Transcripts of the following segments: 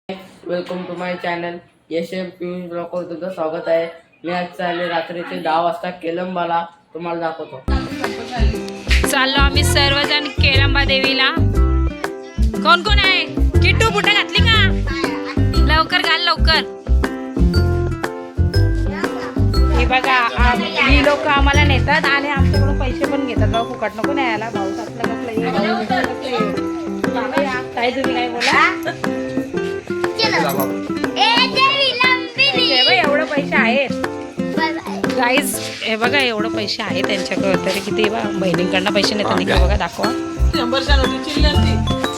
Welcome to my channel यशम पियुष ब्लॉगवर तुमचं स्वागत आहे. मी आज चालले रात्रीचे 10 वाजता केलंबाला तुम्हाला दाखवतो. चाललो आम्ही सर्वजण केलंबा देवीला. कोण कोण आहे? किट्टू बुटा घातली का? लवकर घाल लवकर. हे बघा ही लोक आम्हाला नेतात आणि आमच्याकडून पैसे पण घेतात. भाऊ फुकट नको न्यायला. भाऊ काय तुम्ही काय बोला एवढं पैसे आहेत गाईज. हे बघा एवढं पैसे आहे त्यांच्याकडे तरी किती बहिणींकडनं पैसे नेतात. निघा बघा दाखवा.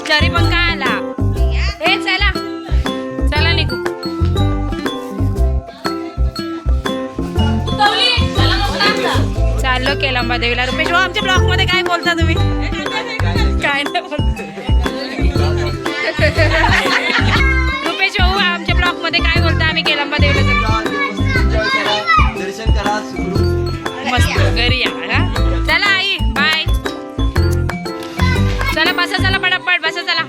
तरी पण काय आला हे चला चला निघू. चाललो केलंबा देवीला. रुपेश भाऊ आमच्या ब्लॉग मध्ये काय बोलता तुम्ही? काय नाही बोलता रुपेश भाऊ आमच्या ब्लॉग मध्ये काय बोलता? आम्ही केलंबा देवीला दर्शन करा मस्त घरी या. चला आई बाय. चला बसा चला पटापट बसा चला.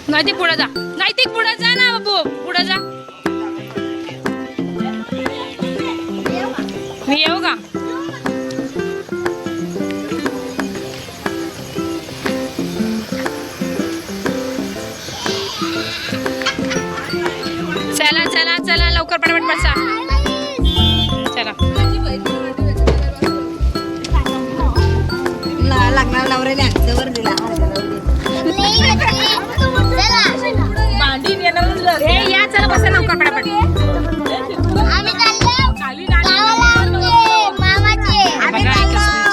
नाही ते पुढे जा. नाही ते पुढे जा ना बाबू पुढे जा. मी येऊ का? चला चला चला लवकर पटापट बसा. चला लागणार नवऱ्याने हातावर दिला. या चला बसा लवकर पटापट.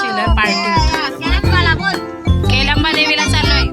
चिल्लर पार्टी केलंबा देवीला चाललोय.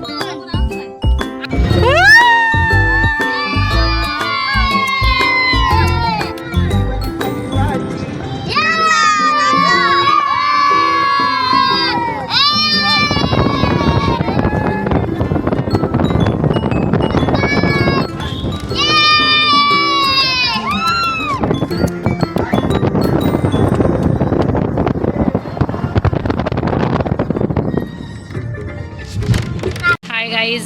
हाय गाईज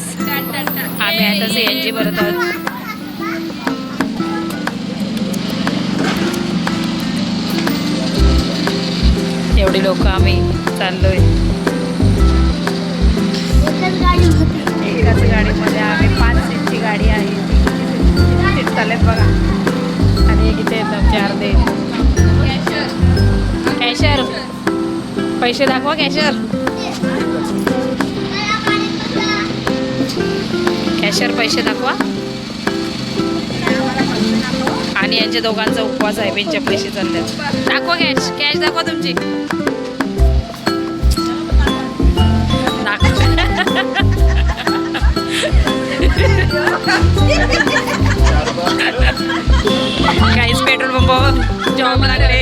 आम्ही आता CNG भरत आहोत. एवढी लोक आम्ही चाललोय एकाच गाडीमध्ये. आम्ही 5 सीटची गाडी आहे. 3 सीट चालेल बघा. आणि एक इथे येतात 4 दे. कॅशर पैसे दाखवा. कॅशर पैसे दाखवा. आणि यांच्या दोघांचा उपवास आहे. त्यांचे पैसे चालतात. दाखवा कॅश दाखवा तुमची. काहीच पेट्रोल पंप जॉब लागले.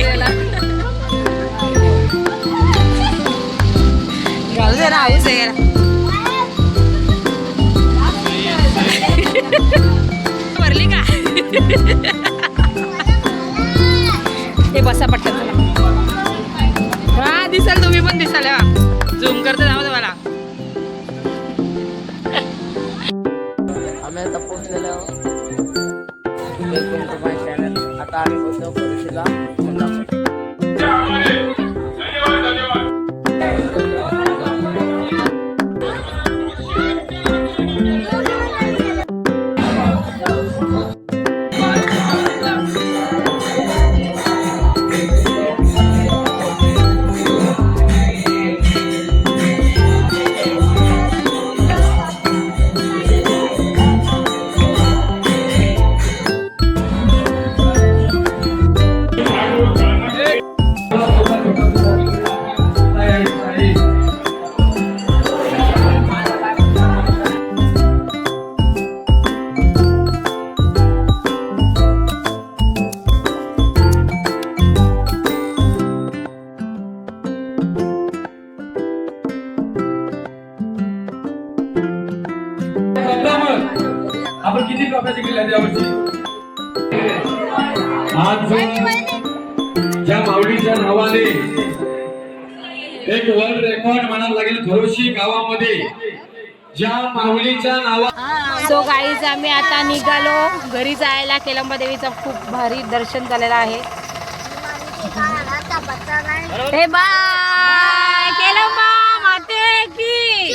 भरली का? हे बसा पटकन चला. हा दिसाल तुम्ही पण दिसाल. झूम करते जाऊ तुम्हाला. आम्ही आता पोहोचलेलो आहोत. Welcome to my channel. आता आम्ही पोहोचलो परीक्षेला. आपण किती ट्रॉफ्या जिंकल्या यावर्षी? आज ज्या माऊलीच्या नावाने एक वर्ल्ड रेकॉर्ड म्हणायला लागेल खरोशी गावामध्ये ज्या माऊलीच्या नावा सो गाईज आम्ही आता निघालो घरी जायला. केलंबा देवीचं खूप भारी दर्शन झालेलं आहे. हे बाय केलंबा माते की